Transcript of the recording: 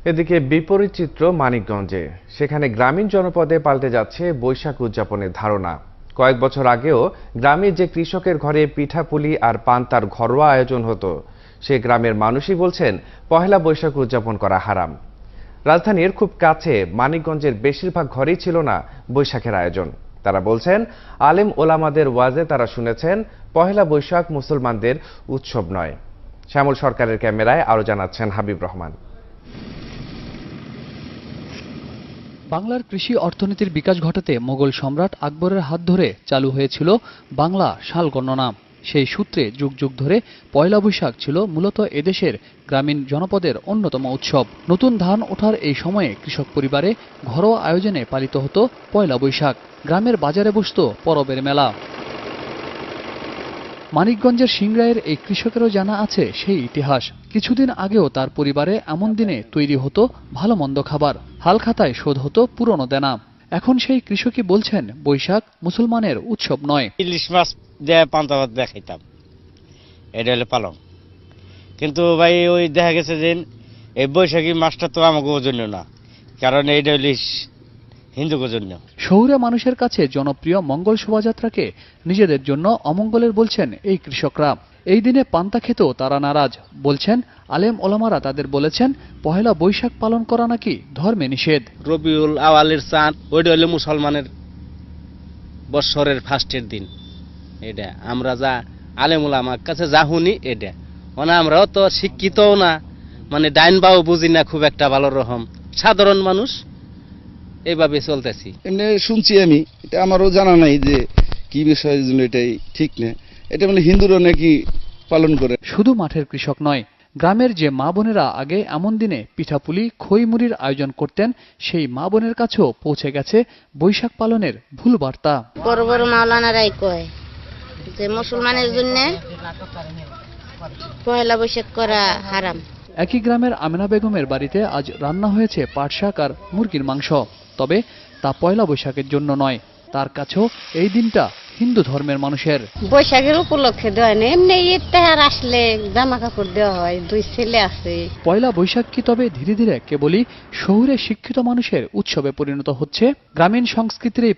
এদিকে বিপরীত চিত্র মানিকগঞ্জে। সেখানে গ্রামীণ জনপদে পাল্টে যাচ্ছে বৈশাখ উদযাপনের ধারণা। কয়েক বছর আগেও গ্রামে যে কৃষকের ঘরে পিঠাপুলি আর পান্তার ঘরোয়া আয়োজন হতো, সে গ্রামের মানুষই বলছেন পহেলা বৈশাখ উদযাপন করা হারাম। রাজধানীর খুব কাছে মানিকগঞ্জের বেশিরভাগ ঘরেই ছিল না বৈশাখের আয়োজন। তারা বলছেন আলেম ওলামাদের ওয়াজে তারা শুনেছেন পহেলা বৈশাখ মুসলমানদের উৎসব নয়। শ্যামল সরকারের ক্যামেরায় আরো জানাচ্ছেন হাবিব রহমান। বাংলার কৃষি অর্থনীতির বিকাশ ঘটাতে মোগল সম্রাট আকবরের হাত ধরে চালু হয়েছিল বাংলা সাল গণনা। সেই সূত্রে যুগ যুগ ধরে পয়লা বৈশাখ ছিল মূলত এদেশের গ্রামীণ জনপদের অন্যতম উৎসব। নতুন ধান ওঠার এই সময়ে কৃষক পরিবারে ঘরোয়া আয়োজনে পালিত হতো পয়লা বৈশাখ। গ্রামের বাজারে বসত পরবের মেলা। মানিকগঞ্জের সিংড়াইয়ের এই কৃষকেরও জানা আছে সেই ইতিহাস। কিছুদিন আগেও তার পরিবারে এমন দিনে তৈরি হতো ভালো মন্দ খাবার, হালখাতায় শোধ হতো পুরনো দেনা। এখন সেই কৃষকই বলছেন বৈশাখ মুসলমানের উৎসব নয়। ইলিশ মাছ দিয়ে পান্তা ভাত দিয়ে খাইতাম, এটা হলো পালং। কিন্তু ভাই ওই দেখা গেছে যে এই বৈশাখী মাছটা তো আমাকে জন্য না, কারণ এইটা হলো হিন্দুদের জন্য। শহুরে মানুষের কাছে জনপ্রিয় মঙ্গল শোভাযাত্রাকে নিজেদের জন্য অমঙ্গলের বলছেন এই কৃষকরা। এই দিনে পান্তা খেতেও তারা নারাজ। বলছেন আলেম ওলামারা তাদের বলেছেন পহেলা বৈশাখ পালন করা নাকি ধর্মে নিষেধ। রবিউল আওয়ালের চাঁদ, ওইটা হলো মুসলমানের বৎসরের ফার্স্টের দিন। এটা আমরা যা আলেম ওলামার কাছে যা শুনি, এটা মানে আমরাও তো শিক্ষিতও না, মানে ডাইন বাও বুঝি না খুব একটা ভালো রকম, সাধারণ মানুষ এইভাবে চলতেছি। এমনি শুনছি আমি, এটা আমারও জানা নাই যে কি বিষয়ের জন্য এটাই ঠিক না। এটা মানে হিন্দুরা নাকি পালন করে। শুধু মাঠের কৃষক নয়, গ্রামের যে মা বোনেরা আগে এমন দিনে পিঠাপুলি খই মুড়ির আয়োজন করতেন, সেই মা বোনের কাছেও পৌঁছে গেছে বৈশাখ পালনের ভুল বার্তা। বড় বড় মাওলানারাই কয় যে মুসলমানের জন্য পয়লা বৈশাখ করা হারাম। একই গ্রামের আমেনা বেগমের বাড়িতে আজ রান্না হয়েছে পাট শাক আর মুরগির মাংস। তবে তা পয়লা বৈশাখের জন্য নয়, তার কাছেও এই দিনটা হিন্দু ধর্মের মানুষের। বৈশাখের উপলক্ষে দেওয়া নেই, এমনি ঈদ তেহার আসলে জামা কাপড় দেওয়া হয়। দুই ছেলে আছে। পয়লা বৈশাখ কি তবে ধীরে ধীরে কেবলই শহুরে শিক্ষিত মানুষের উৎসবে পরিণত হচ্ছে? গ্রামীণ সংস্কৃতির এই